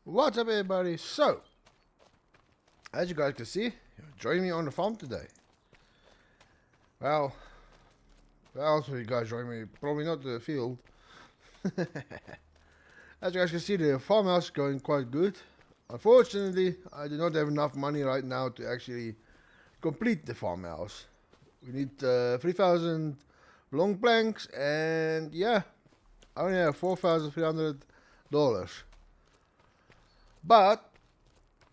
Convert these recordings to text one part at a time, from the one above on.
What's up, everybody? So, as you guys can see, you're joining me on the farm today. Well, so you guys join me, probably not the field. As you guys can see, the farmhouse is going quite good. Unfortunately, I do not have enough money right now to actually complete the farmhouse. We need 3,000 long planks, and yeah, I only have $4,300. But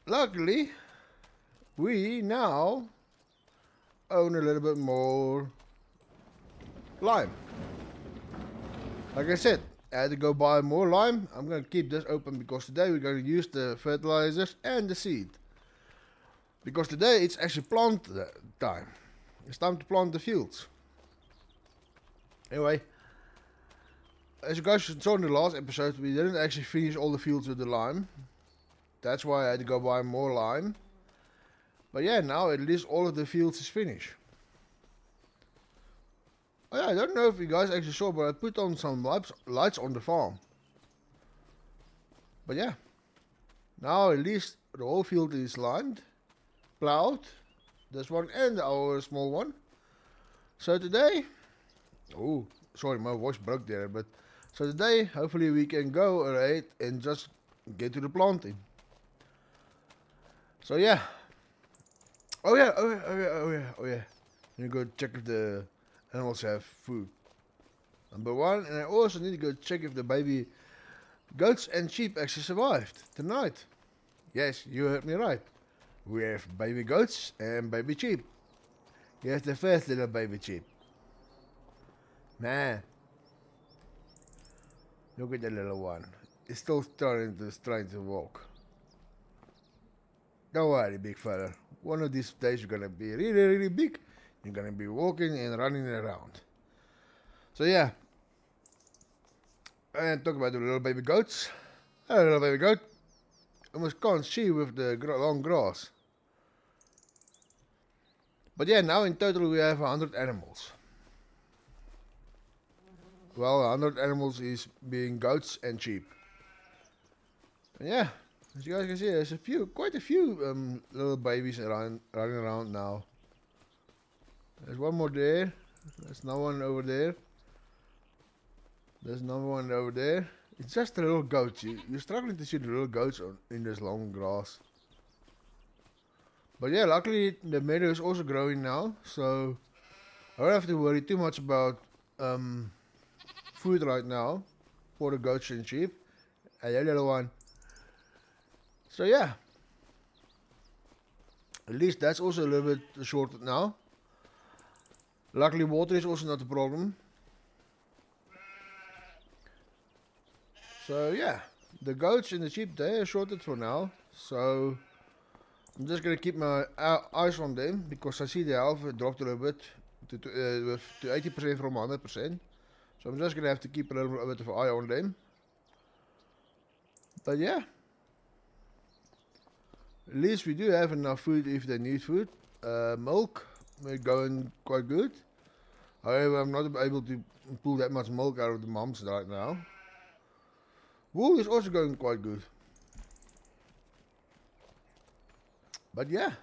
luckily, we now own a little bit more lime. Like I said, I had to go buy more lime. I'm going to keep this open because today we're going to use the fertilizers and the seed. Because today it's actually plant time. It's time to plant the fields. Anyway, as you guys saw in the last episode, we didn't actually finish all the fields with the lime. That's why I had to go buy more lime. But yeah, now at least all of the fields is finished. Oh yeah, I don't know if you guys actually saw, but I put on some lights on the farm. But yeah, now at least the whole field is lined, plowed, this one and our small one. So today, oh sorry, my voice broke there, but so today hopefully we can go ahead and just get to the planting. So yeah. Oh yeah. You go check if the animals have food. Number one, and I also need to go check if the baby goats and sheep actually survived tonight. Yes, you heard me right. We have baby goats and baby sheep. Here's the first little baby sheep. Nah. Look at the little one. It's still trying to walk. Don't worry, big fella. One of these days you're gonna be really big. You're gonna be walking and running around. So yeah. And talk about the little baby goats. Hello, little baby goat. Almost can't see with the long grass. But yeah, now in total we have 100 animals. Well, 100 animals is being goats and sheep. And yeah. As you guys can see, there's quite a few little babies running around now. There's one more there. There's another one over there. There's another one over there. It's just the little goats. You're struggling to see the little goats in this long grass. But yeah, luckily the meadow is also growing now, so I don't have to worry too much about food right now for the goats and sheep. Hey, little one. So yeah, at least that's also a little bit shorted now. Luckily water is also not a problem. So yeah, the goats and the sheep, they are shorted for now. So I'm just going to keep my eyes on them because I see the health dropped a little bit to 80% from 100%. So I'm just going to have to keep a little bit of an eye on them. But yeah. At least we do have enough food if they need food. Milk, we're going quite good. However, I'm not able to pull that much milk out of the mums right now. Wool is also going quite good. But yeah,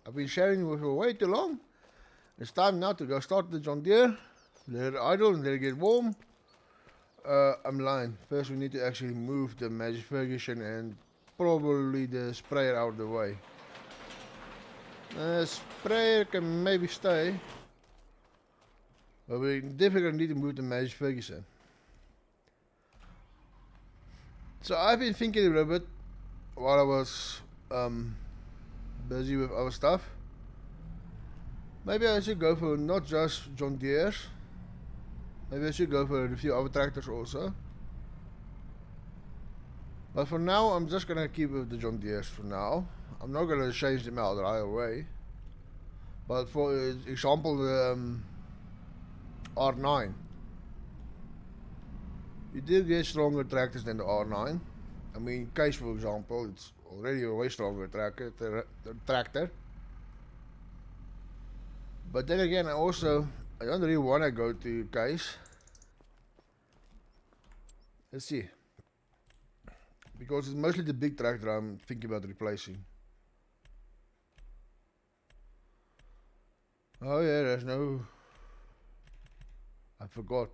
I've been sharing with you way too long. It's time now to go start the John Deere. Let it idle and let it get warm. I'm lying. First we need to actually move the Magic Ferguson and probably the sprayer out of the way. Sprayer can maybe stay, but we definitely need to move the Magic Ferguson. So I've been thinking a little bit while I was busy with other stuff. Maybe I should go for not just John Deere's. Maybe I should go for a few other tractors also. But for now, I'm just gonna keep with the John Deere's for now. I'm not gonna change them out right away. But for example, the R9. You do get stronger tractors than the R9. I mean, Case for example, it's already a way stronger tractor. But then again, I don't really want to go to Case. Let's see. because it's mostly the big tractor I'm thinking about replacing. Oh yeah, there's no... I forgot.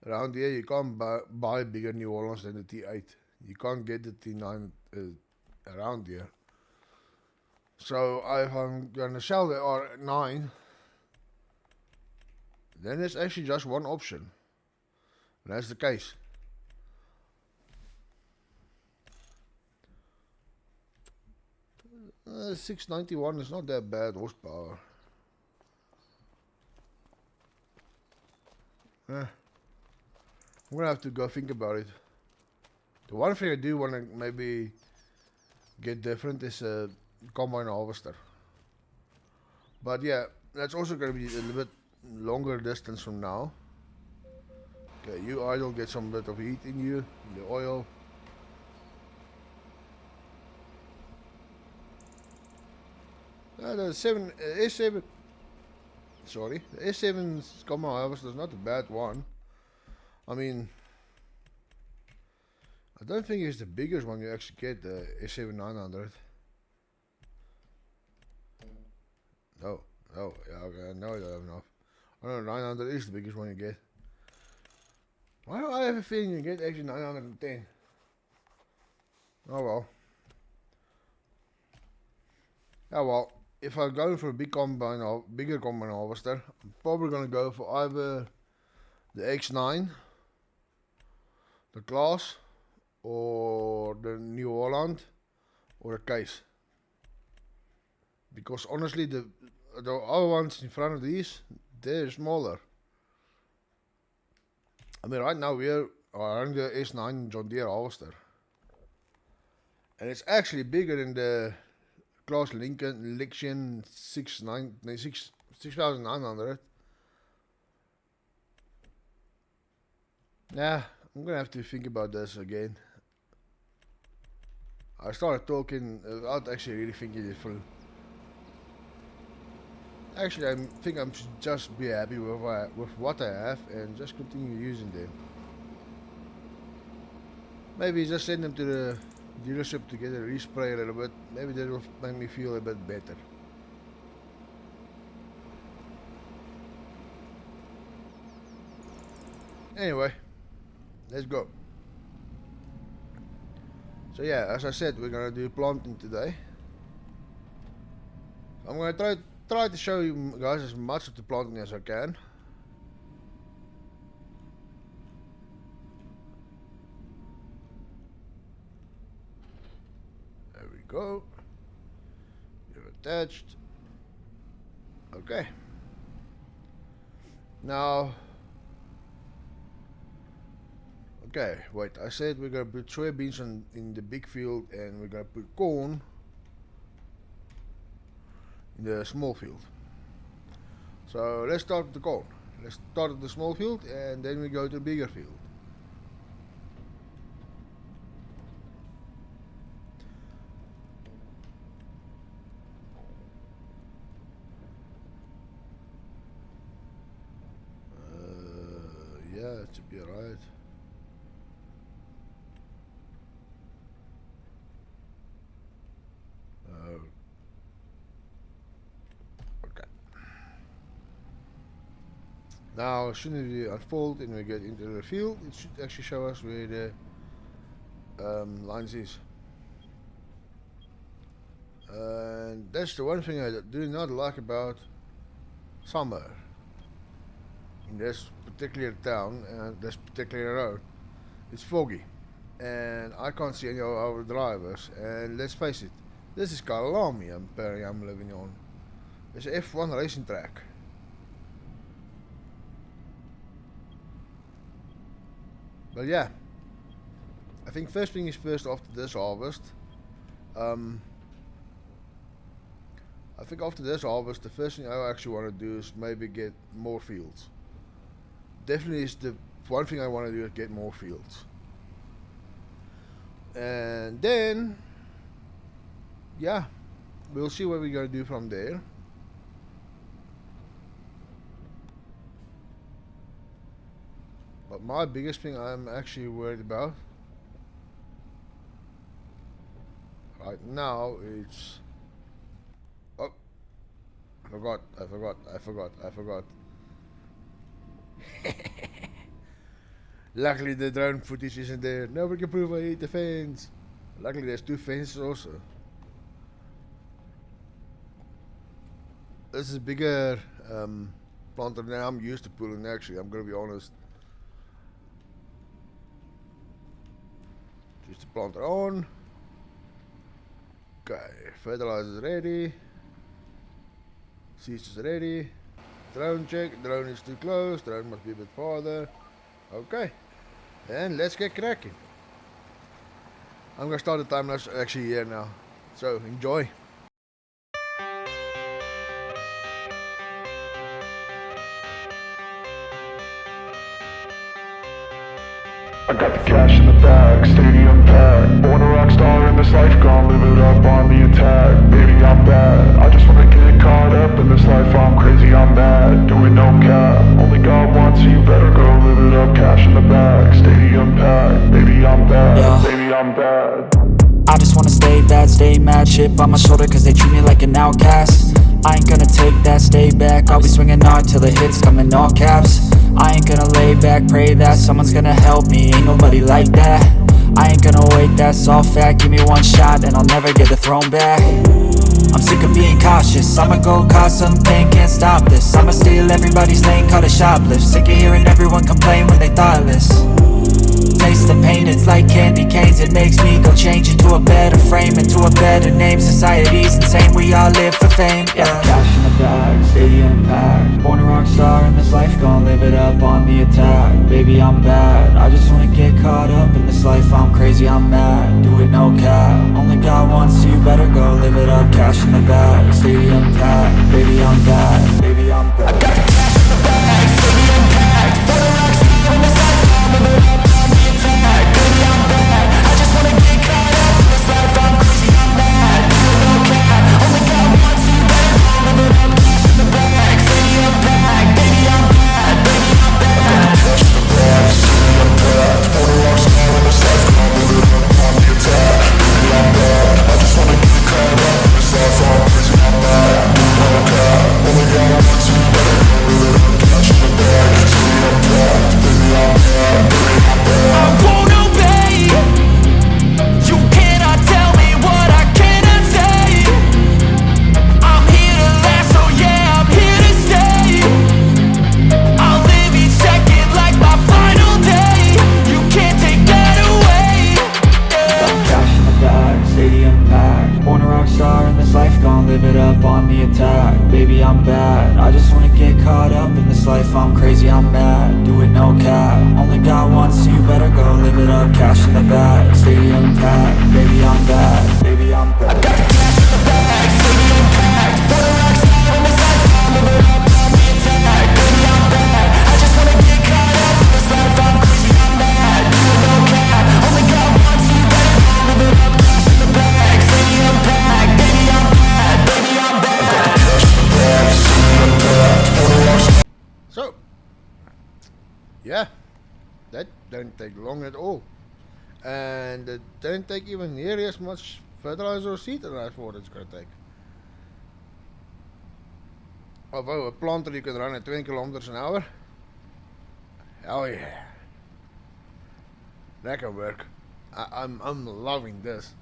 Around here you can't buy bigger New Orleans than the T8. You can't get the T9 around here. So if I'm gonna sell the R9, then there's actually just one option. And that's the case. Uh, 691 is not that bad horsepower. I'm gonna have to go think about it. The one thing I do want to maybe get different is a combine harvester. But yeah, that's also gonna be a little bit longer distance from now. Okay, you idle, get some bit of heat in you, in the oil. The S7, sorry, the S7 combine harvester is not a bad one. I mean, I don't think it's the biggest one you actually get, the S7 900. No, yeah, okay, no, I don't have enough. I don't know, 900 is the biggest one you get. Why do I have a feeling you get actually 910? Oh well. Yeah, well, if I'm going for a big combine or bigger combine harvester, I'm probably gonna go for either the X9, the Class, or the New Holland, or a Case. Because honestly, the other ones in front of these, they're smaller. I mean, right now we are running the S9 John Deere harvester, and it's actually bigger than the Class Lexion 6900. Yeah, I'm gonna have to think about this again. I started talking without actually really thinking it through. Actually, I think I should just be happy with what I have and just continue using them. Maybe just send them to the dealership to get a respray a little bit. Maybe that will make me feel a bit better. Anyway, let's go. So yeah, as I said, we're gonna do planting today. I'm gonna try to show you guys as much of the planting as I can. There we go. You're attached. Okay. Now, okay, wait, I said we're gonna put soybeans in the big field and we're gonna put corn in the small field. So let's start with the corn. Let's start with the small field and then we go to the bigger field. Yeah, it should be alright. Okay. Now, as soon as we unfold and we get into the field, it should actually show us where the lines is. And that's the one thing I do not like about summer in this particular town and this particular road. It's foggy and I can't see any of our drivers, and let's face it, this is Kalami I'm living on. It's an F1 racing track. But yeah, I think first thing is first after this harvest. I think after this harvest, the first thing I actually want to do is maybe get more fields. Definitely is the one thing I want to do is get more fields. And then, yeah, we'll see what we're going to do from there. But my biggest thing I'm actually worried about right now is... Oh, I forgot. Luckily the drone footage isn't there. Nobody can prove I hit the fence. Luckily there's 2 fences also. This is a bigger planter than I'm used to pulling actually, I'm gonna be honest. Just the planter on. Okay, fertilizer is ready. Seeds is ready. Drone check, drone is too close, drone must be a bit farther. Okay, and let's get cracking. I'm gonna start the time lapse actually here now. So enjoy. I got the cash in the bag, stadium packed. Born a rock star in this life, gon' live it up on the attack. Baby, I'm bad, I just wanna get caught up in this life. I'm crazy, I'm mad, doing no cap. Only God wants, so you better go live it up. Cash in the bag, stadium packed. Baby, I'm bad, yeah. Baby, I'm bad. I just wanna stay bad, stay mad. Shit on my shoulder cause they treat me like an outcast. I ain't gonna take that, stay back. I'll be swinging hard till the hits come in all caps. I ain't gonna lay back, pray that someone's gonna help me. Ain't nobody like that. I ain't gonna wait, that's all fact. Give me one shot and I'll never get the throne back. I'm sick of being cautious, I'ma go cause something, can't stop this. I'ma steal everybody's lane, call it shoplift. Sick of hearing everyone complain when they thoughtless. Taste the pain, it's like candy canes. It makes me go change into a better frame, into a better name. Society's insane, we all live for fame, yeah. Cash in the bag, stadium packed. Born a rock star in this life, gon' live it up on the attack. Baby, I'm bad, I just wanna get caught up in this life. I'm crazy, I'm mad, do it no cap. Only God wants, so you better go live it up. Cash in the bag, stadium packed. Baby, I'm bad, baby, I'm bad. I got the cash in the bag, stadium packed. Born a rock star in this life, gon' live it up. Baby, I'm bad, I just wanna get caught up in this life. I'm crazy, I'm mad, do it no cap. Only God wants, so you better go live it up. Cash in the bag, stadium packed. Baby, I'm bad, baby, I'm bad. Cash in the bag, stadium packed. Born a rock star in this life, gon' live it up on the attack. Baby, I'm bad, I just wanna get caught up in this life. I'm crazy, I'm mad, do it no cap. Only God wants, so you better go live it up. Cash in the bag, stadium packed. Baby, I'm bad, baby, I'm bad. I won't obey. You cannot tell me what I cannot say. I'm here to last, so yeah, I'm here to stay. I'll live each second like my final day. You can't take that away, yeah. Cash in the bag, stadium packed. Born a rock star in this life, gon' live it up on the attack. Baby, I'm bad, I just wanna get caught up in this life. I'm crazy, I'm mad, do it no cap. Only God wants, so you better go live it up. Cash in the bag, stadium packed. Baby, I'm bad, baby, I'm bad. I got the cash in the bag, stadium packed. Born a rock star in this life, gon' live it up on the attack. Baby, I'm bad, I just wanna get caught up in this life. I'm crazy, I'm mad, do it no cap. Only God wants, so you better go live it up. Cash in the bag, stadium packed. Baby, I'm bad, baby, I'm bad. I got the cash in the bag, stadium packed. Born a rock star. So, yeah, that didn't take long at all. And it didn't take even nearly as much fertilizer or seed that I thought it's going to take. Although a planter you can run at 20 kilometers an hour. Hell yeah. That can work. I'm loving this.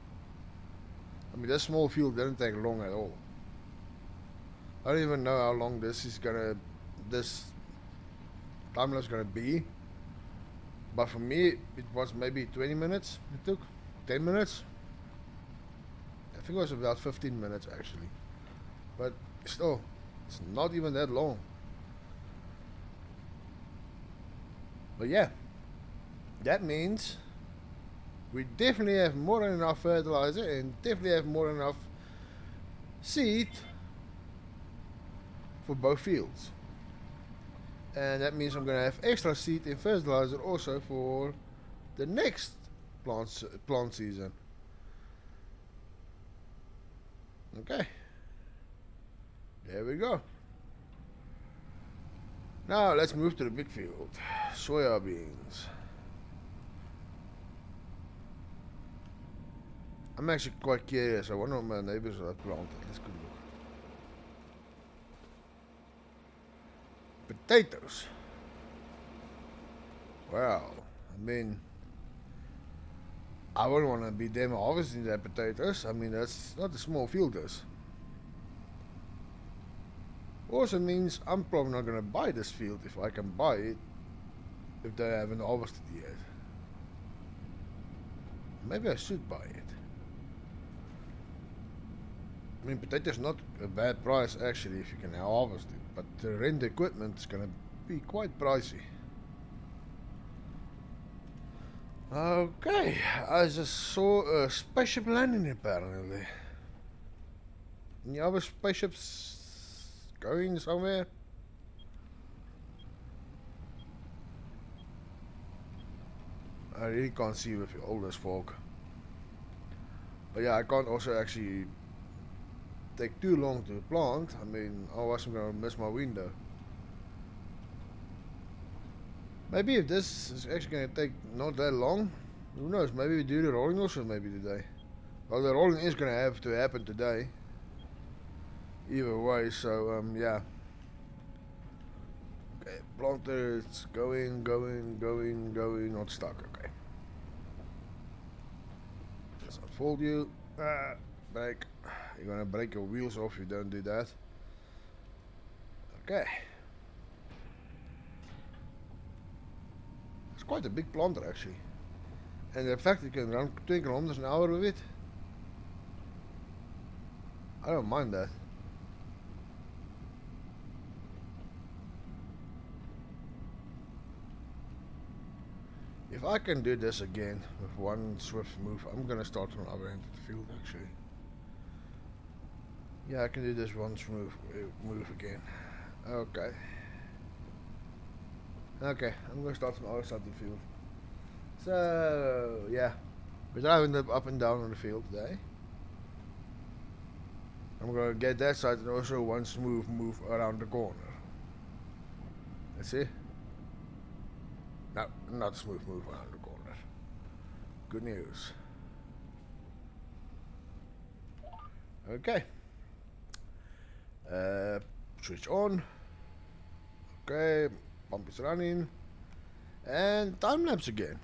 I mean, this small field didn't take long at all. I don't even know how long this time lapse gonna be. But for me, it was maybe 20 minutes. It took 10 minutes. I think it was about 15 minutes actually. But still, it's not even that long. But yeah, that means we definitely have more than enough fertilizer and definitely have more than enough seed for both fields. And that means I'm gonna have extra seed and fertilizer also for the next plant season. Okay, there we go. Now let's move to the big field. Soya beans. I'm actually quite curious. I wonder what my neighbors have planted. Let's go look. Potatoes. Wow. I mean, I wouldn't want to be them harvesting their potatoes. I mean, that's not a small field, this. Also means I'm probably not going to buy this field if I can buy it if they haven't harvested yet. Maybe I should buy it. I mean, potatoes not a bad price actually if you can harvest it, but the rent equipment is going to be quite pricey. Okay, I just saw a spaceship landing apparently. Any other spaceships going somewhere? I really can't see with all this fog. But yeah, I can't also actually take too long to plant. I mean, otherwise I'm gonna miss my window. Maybe if this is actually gonna take not that long, who knows, maybe we do the rolling also maybe today. Well, the rolling is gonna have to happen today. Either way, so yeah. Okay, planter, it's going, not stuck, okay. Just unfold you. Break. You're gonna break your wheels off if you don't do that. Okay. It's quite a big planter actually. And the fact you can run 20 kilometers an hour with it, I don't mind that. If I can do this again with one swift move, I'm gonna start from the other end of the field actually. Yeah, I can do this one smooth move again. Okay. Okay, I'm gonna start from the other side of the field. So, yeah. We're driving up and down on the field today. I'm gonna get that side and also one smooth move around the corner. Let's see. No, not a smooth move around the corner. Good news. Okay. Switch on. Okay, pump is running. And time lapse again.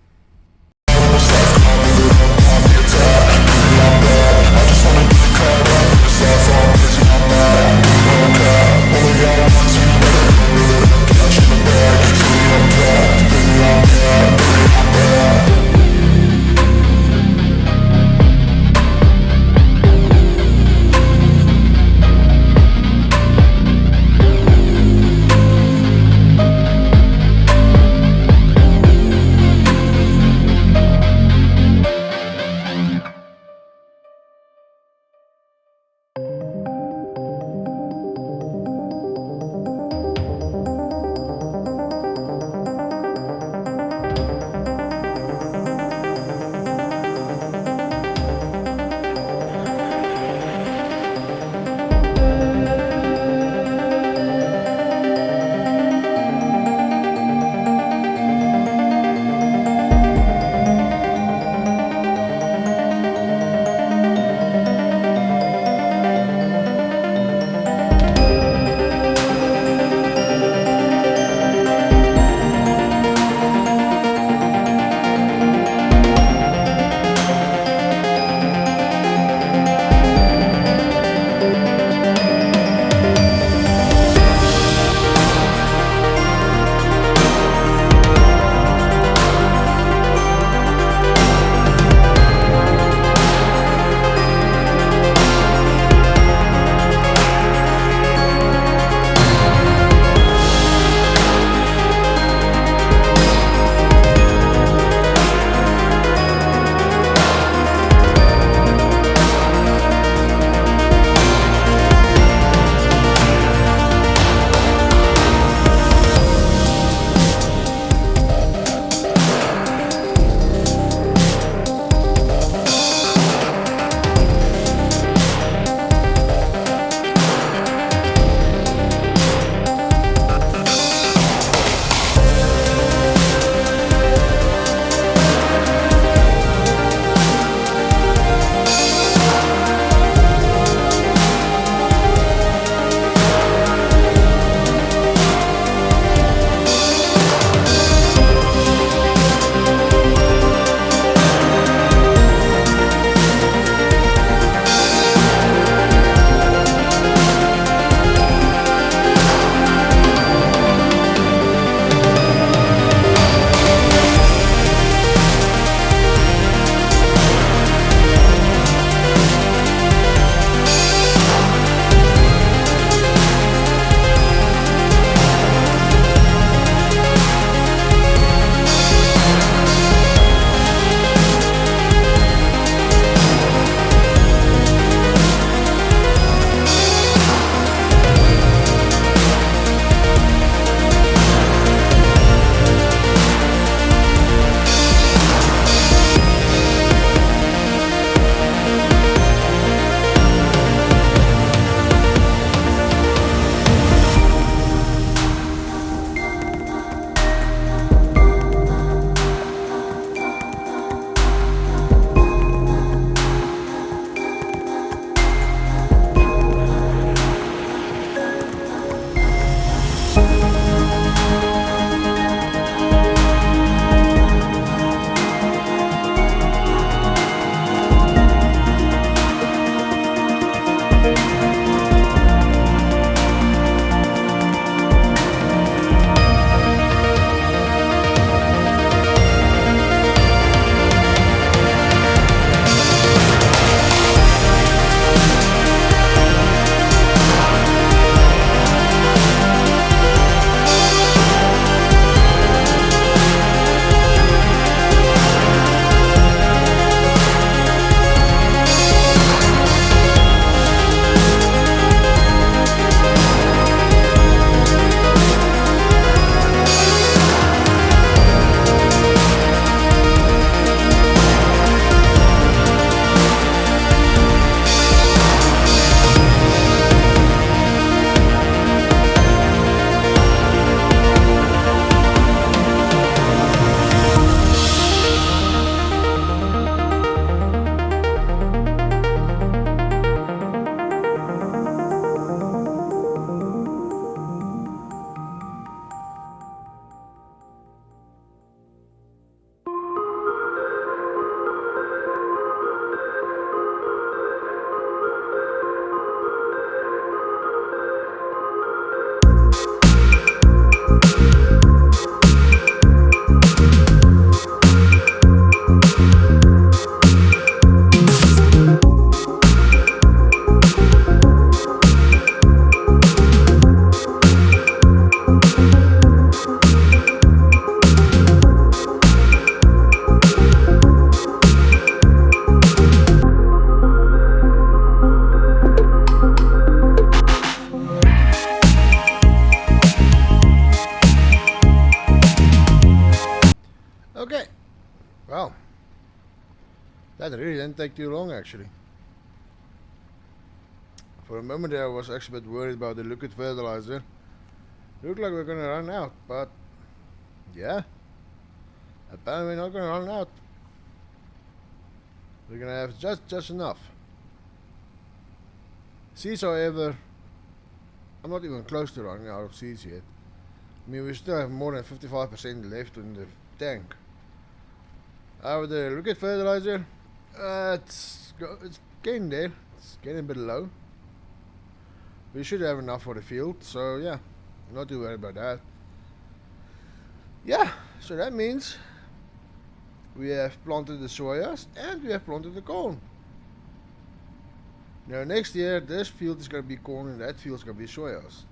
That really didn't take too long actually. For a moment there I was actually a bit worried about the liquid fertilizer. Looked like we're gonna run out, but yeah. Apparently we're not gonna run out. We're gonna have just enough. Seeds, however, I'm not even close to running out of seeds yet. I mean, we still have more than 55% left in the tank. With the liquid fertilizer, it's getting there. It's getting a bit low. We should have enough for the field, so yeah, not too worried about that. Yeah, so that means we have planted the soyas and we have planted the corn. Now next year, this field is going to be corn and that field is going to be soyas.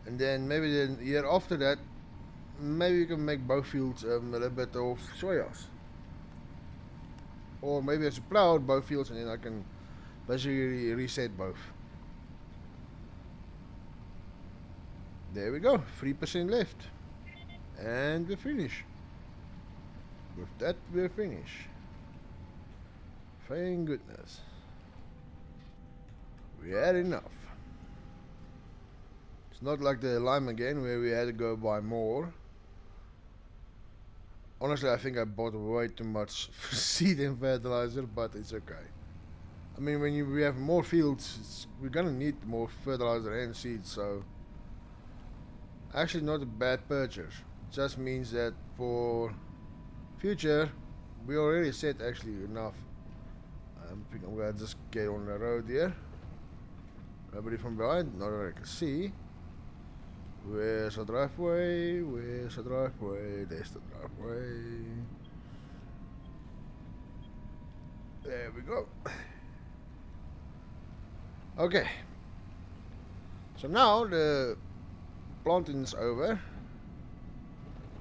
And then maybe the year after that, maybe we can make both fields a little bit of soyas. Or maybe I should plow out both fields and then I can basically reset both. There we go, 3% left. And we're finished. With that, we're finished. Thank goodness. We had enough. It's not like the lime again where we had to go buy more. Honestly, I think I bought way too much seed and fertilizer, but it's okay. I mean, when we have more fields, we're gonna need more fertilizer and seeds, so actually not a bad purchase. It just means that for future, we already set actually enough. I think I'm gonna just get on the road here. Nobody from behind, not that I can see. Where's the driveway? Where's the driveway? There's the driveway. There we go. Okay. So now the planting is over.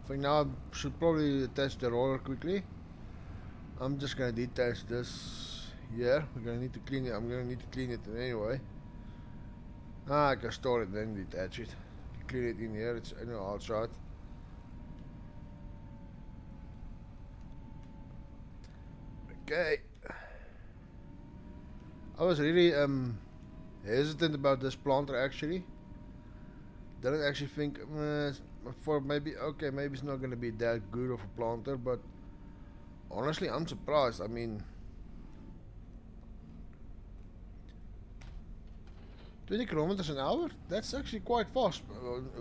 I think now I should probably attach the roller quickly. I'm just gonna detach this here. We're gonna need to clean it. I'm gonna need to clean it anyway. I can store it then detach it. Clean it in here. It's outside. Okay. I was really hesitant about this planter actually. Didn't actually think for maybe maybe it's not gonna be that good of a planter, but honestly I'm surprised. I mean, 20 kilometers an hour? That's actually quite fast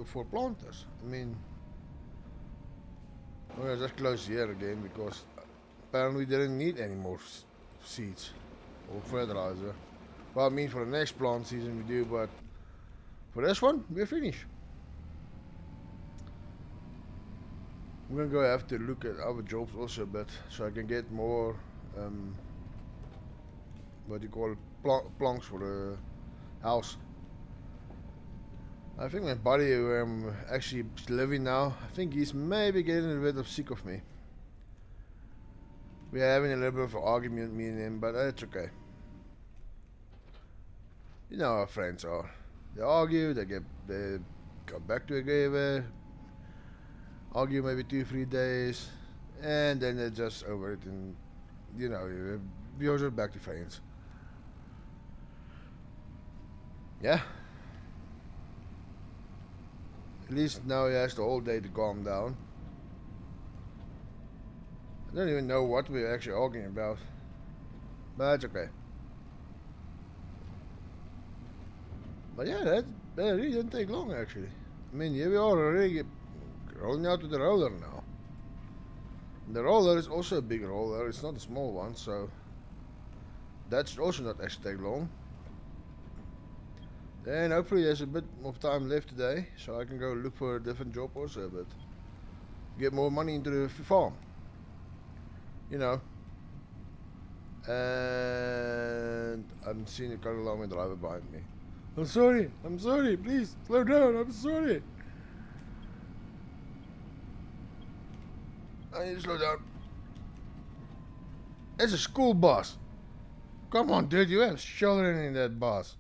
for planters. I mean, I'm gonna just close here again because apparently we didn't need any more seeds or fertilizer. Well, I mean for the next plant season we do, but for this one we're finished. I'm gonna go have to look at other jobs also a bit so I can get more what do you call it, planks for the house. I think my buddy where I'm actually living now, I think he's maybe getting a bit sick of me. We're having a little bit of an argument, me and him, but it's okay. You know how friends are. They argue, they go back together, argue maybe 2-3 days, and then they're just over it, and you know, you're just back to friends. Yeah. At least now he has the whole day to calm down. I don't even know what we're actually arguing about, but it's okay. But yeah, that really didn't take long actually. I mean, here we are already rolling out to the roller now. And the roller is also a big roller, it's not a small one, so that's also not actually take long. Then hopefully there's a bit of time left today, so I can go look for a different job also, but get more money into the farm. You know. And I'm seeing a car alarm driver behind me. I'm sorry, please, slow down, I'm sorry. I need to slow down. It's a school bus. Come on, dude, you have children in that bus.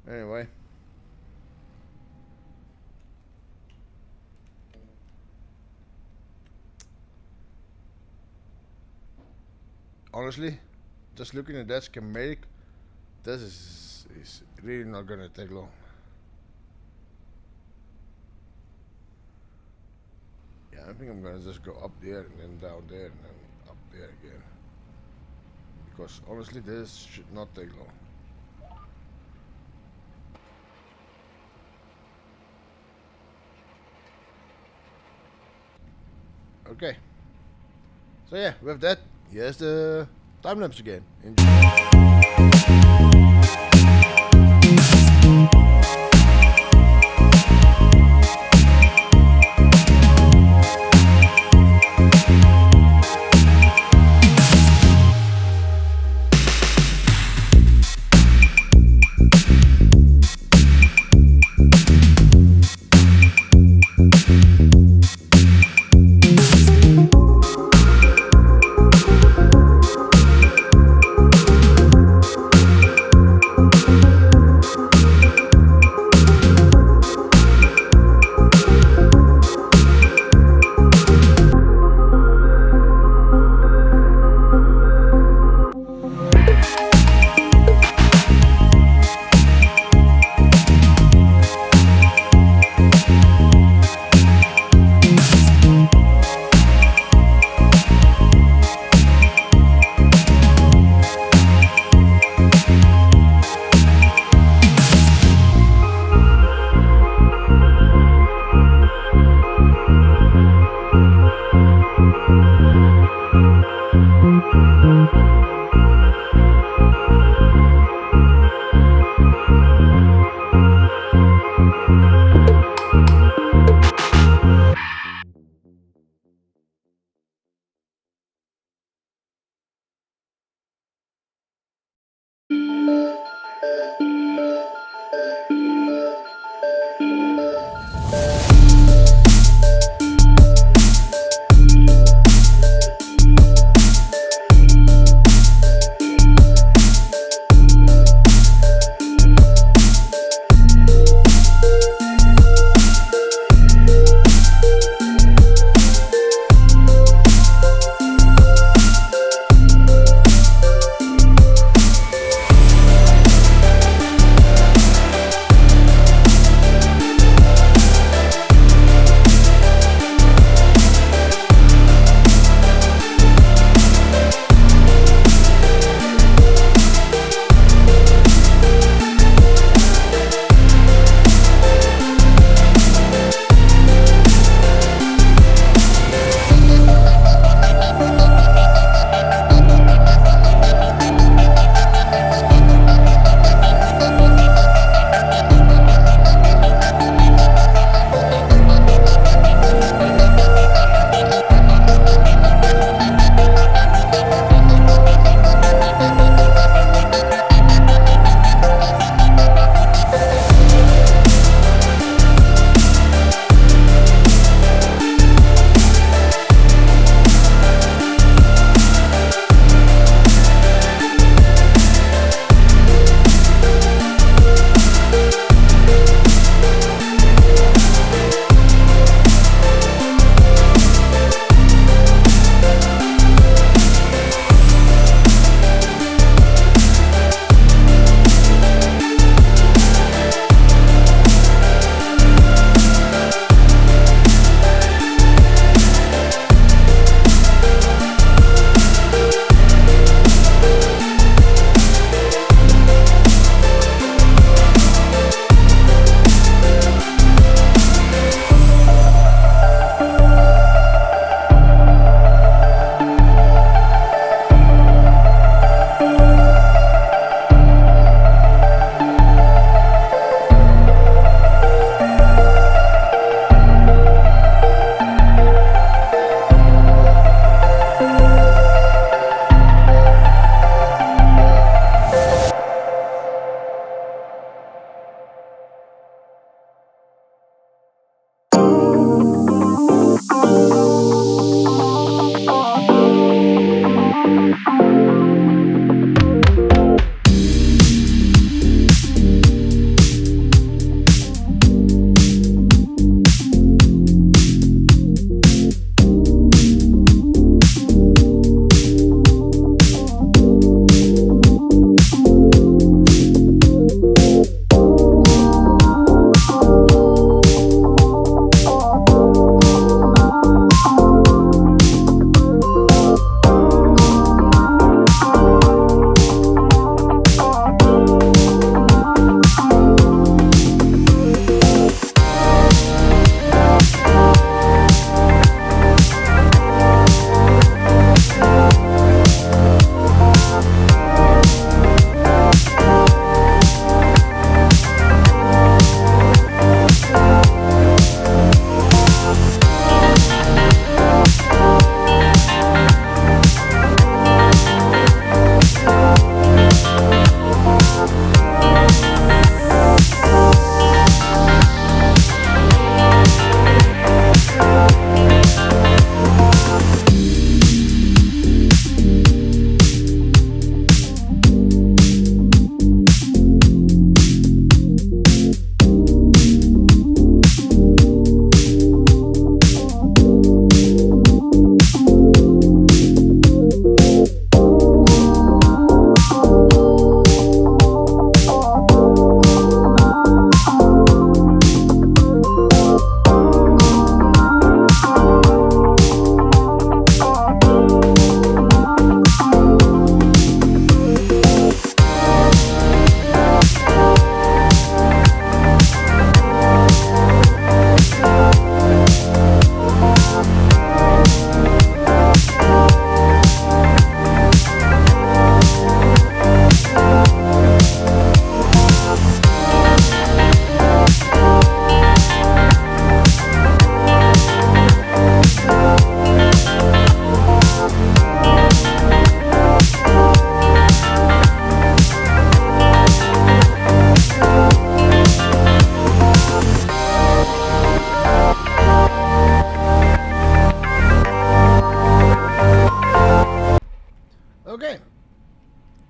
Anyway. honestly, just looking at that schematic, this is really not gonna take long. Yeah, I think I'm gonna just go up there and then down there and then up there again. Because honestly, this should not take long. Okay. So yeah, with that, here's the time lapse again. Enjoy.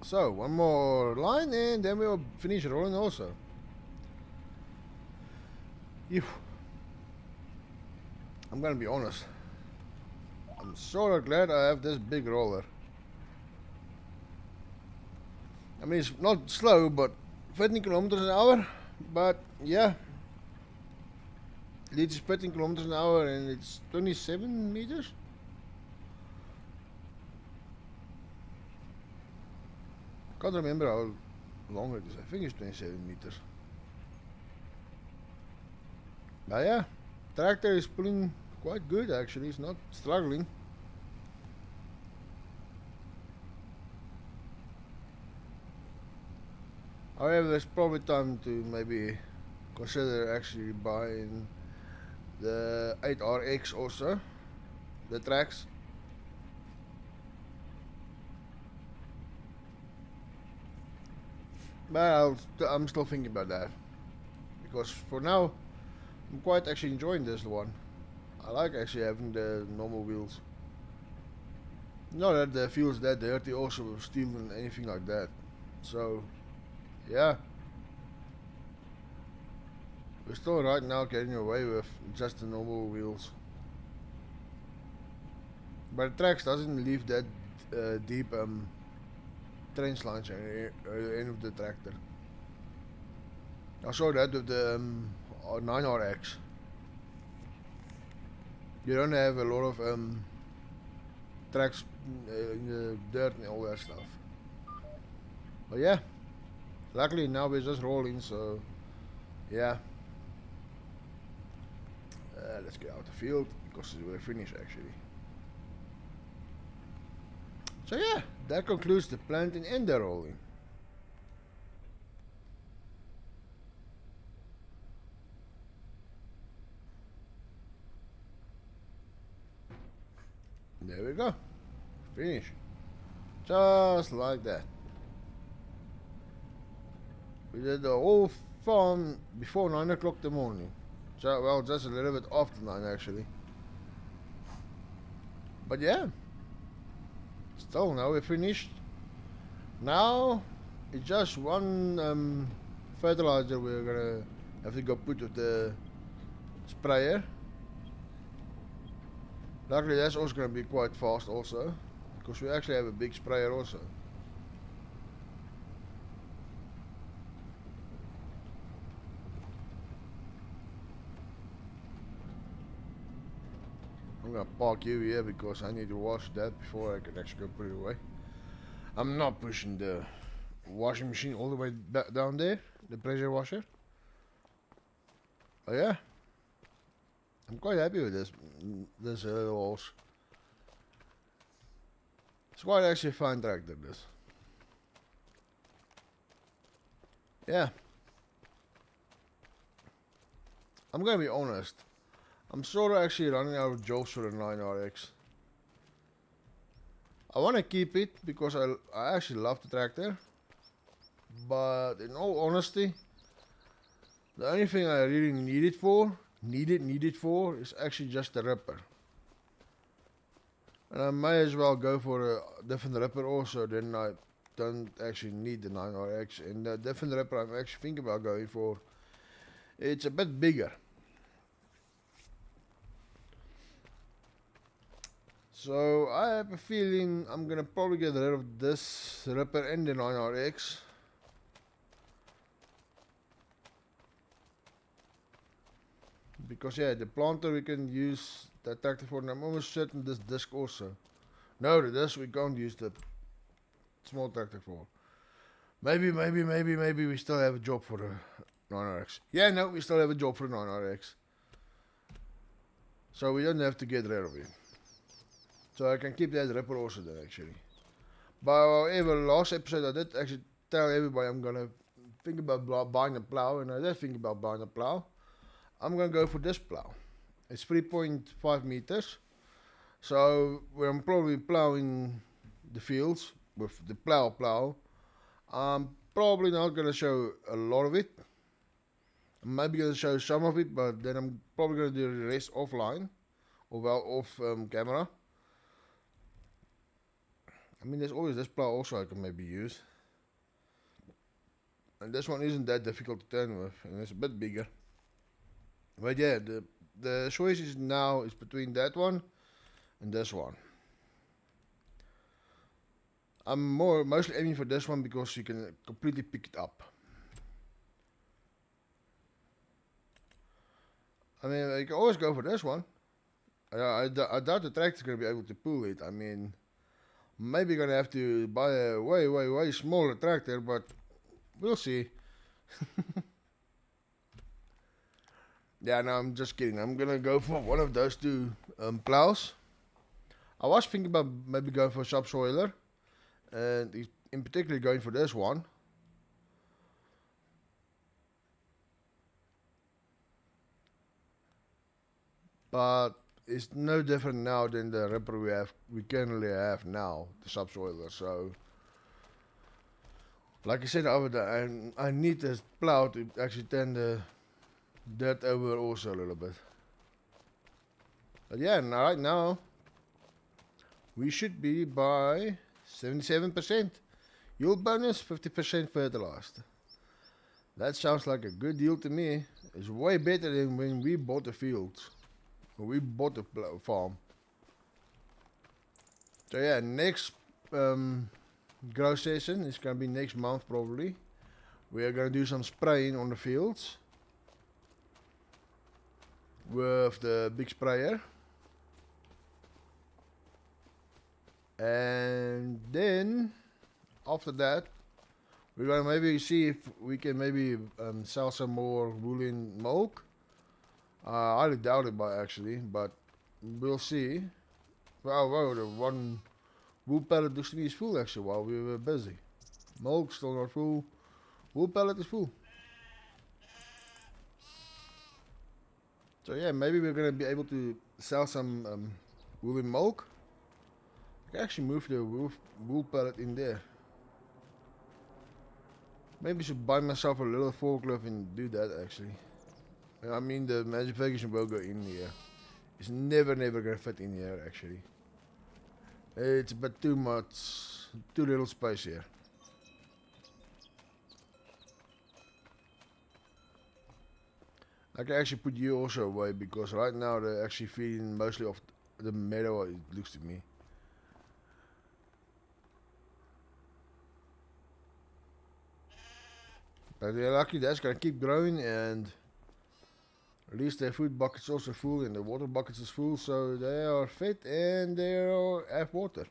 So, one more line and then we'll finish rolling also. Phew. I'm gonna be honest. I'm sort of glad I have this big roller. I mean, it's not slow, but 15 kilometers an hour. But yeah, it is 15 kilometers an hour and it's 27 meters. Can't remember how long it is. I think it's 27 meters. But yeah, tractor is pulling quite good actually. It's not struggling. However, there's probably time to maybe consider actually buying the 8RX also, the tracks. But I'm still thinking about that, because for now I'm quite actually enjoying this one. I like actually having the normal wheels. Not that the feels that dirty also with steel and anything like that. So yeah, we're still right now getting away with just the normal wheels. But the tracks doesn't leave that deep trench lines at the end of the tractor. I saw that with the 9RX. You don't have a lot of tracks in the dirt and all that stuff. But yeah, luckily now we're just rolling, so yeah. Let's get out the field because we're finished actually. So yeah, that concludes the planting and the rolling. There we go. Finish. Just like that. We did the whole farm before 9 o'clock in the morning. So, well, just a little bit after 9 actually. But yeah. Still, now we're finished. Now, it's just one fertilizer we're gonna have to go put with the sprayer. Luckily that's also gonna be quite fast also, because we actually have a big sprayer also. I'm gonna park you here because I need to wash that before I can actually go put it away. I'm not pushing the washing machine all the way back down there, the pressure washer. Oh yeah, I'm quite happy with this horse. It's quite actually a fine tractor, this. Yeah. I'm gonna be honest. I'm sort of actually running out of jokes for the 9RX. I want to keep it because I actually love the tractor. But in all honesty, the only thing I really need it for is actually just the ripper. And I may as well go for a different ripper also, then I don't actually need the 9RX. And the different ripper I'm actually thinking about going for, it's a bit bigger. So I have a feeling I'm gonna probably get rid of this ripper and the 9RX. Because yeah, the planter we can use that tractor for, and I'm almost certain this disc also. No, the disc we can't use the small tractor for. Maybe we still have a job for the 9RX. Yeah, no, we still have a job for the 9RX. So we don't have to get rid of it. So I can keep that ripper also then actually. But however, last episode I did actually tell everybody I'm gonna think about buying a plow, and I did think about buying a plow. I'm gonna go for this plow. It's 3.5 meters. So I'm probably plowing the fields with the plow. I'm probably not gonna show a lot of it. I'm maybe gonna show some of it, but then I'm probably gonna do the rest offline, or well off camera. I mean, there's always this plow also I can maybe use. And this one isn't that difficult to turn with, and it's a bit bigger. But yeah, the choice is now is between that one and this one. I'm mostly aiming for this one because you can completely pick it up. I mean, you can always go for this one. I doubt the tractor's gonna be able to pull it. I mean, maybe gonna have to buy a way smaller tractor, but we'll see. Yeah, no, I'm just kidding. I'm gonna go for one of those two plows. I was thinking about maybe going for a subsoiler, and in particular going for this one. But it's no different now than the ripper we currently have now, the subsoiler. So, like I said over there, I need this plow to actually turn the dirt over also a little bit. But yeah, right now we should be by 77%. Yield bonus 50% fertilized. That sounds like a good deal to me. It's way better than when we bought the fields. When we bought the farm. So yeah, next grow session is gonna be next month probably. We are gonna do some spraying on the fields with the big sprayer. And then after that we're gonna maybe see if we can maybe sell some more woolen milk. I highly doubt it, actually, but we'll see. Wow, the one wool pallet looks to me is full actually while we were busy. Milk still not full. Wool pallet is full. So yeah, maybe we're gonna be able to sell some woolen milk. I can actually move the wool pallet in there. Maybe I should buy myself a little forklift and do that actually. I mean the magic vacation will go in here. It's never gonna fit in here actually. It's a bit too much, too little space here. I can actually put you also away because right now they're actually feeding mostly off the meadow, it looks to me. But they're lucky that's gonna keep growing, and at least their food bucket's also full and the water buckets is full, so they are fed and they have water.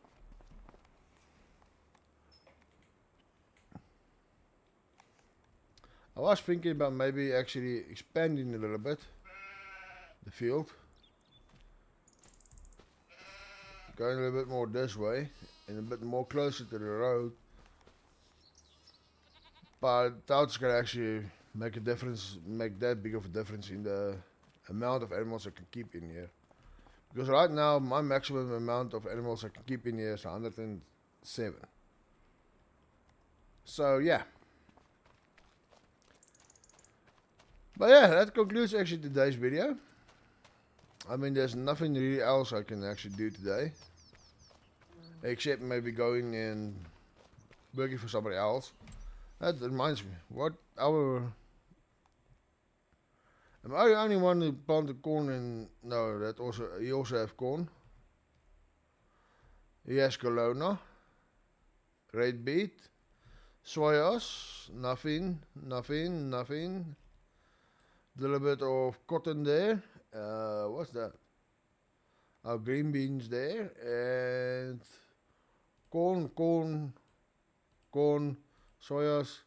I was thinking about maybe actually expanding a little bit the field. Going a little bit more this way and a bit more closer to the road. But I doubt it's gonna actually make a difference, make that big of a difference in the amount of animals I can keep in here. Because right now my maximum amount of animals I can keep in here is 107. So yeah. But yeah, that concludes actually today's video. I mean, there's nothing really else I can actually do today. Except maybe going and working for somebody else. That reminds me, what our... Am I the only one who planted corn and... No, that also, he also has corn. He has Kelowna. Red beet. Soyas. Nothing. Little bit of cotton there. What's that? Oh, green beans there. And... Corn. Soyas.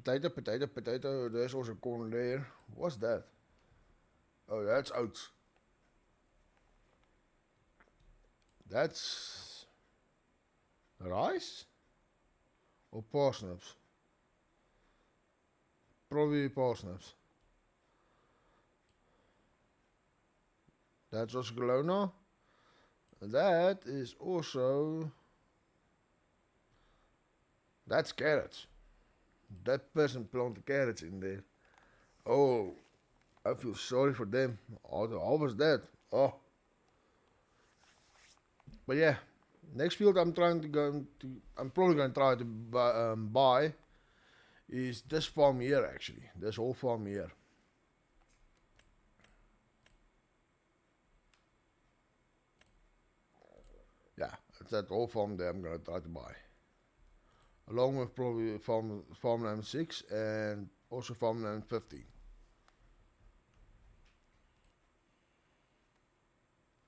Potato. There's also corn there. What's that? Oh, that's oats. That's rice or parsnips. Probably parsnips. That's also Kelowna. That is also... That's carrots. That person planted carrots in there. Oh, I feel sorry for them. How was that? Oh. But yeah, next field I'm probably going to try to buy is this farm here actually. This whole farm here. Yeah, it's that whole farm there I'm gonna try to buy. Along with probably farmland 6 and also farmland 15.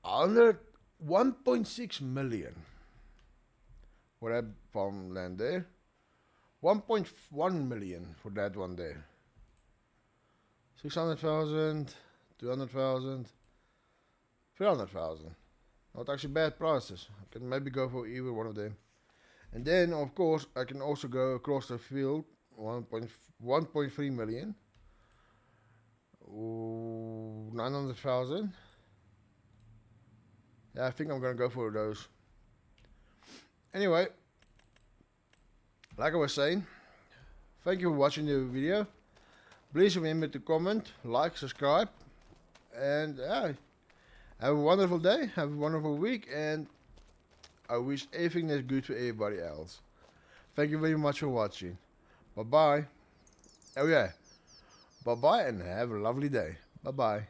1.6 million for that farmland there. 1.1 million for that one there. 600,000, 200,000, 300,000. Not actually bad prices. I can maybe go for either one of them. And then, of course, I can also go across the field, 1.3 million. Ooh, 900,000. Yeah, I think I'm gonna go for those. Anyway, like I was saying, thank you for watching the video. Please remember to comment, like, subscribe, and have a wonderful day, have a wonderful week, and I wish everything that's good for everybody else. Thank you very much for watching. Bye bye. Oh yeah, bye bye and have a lovely day. Bye bye.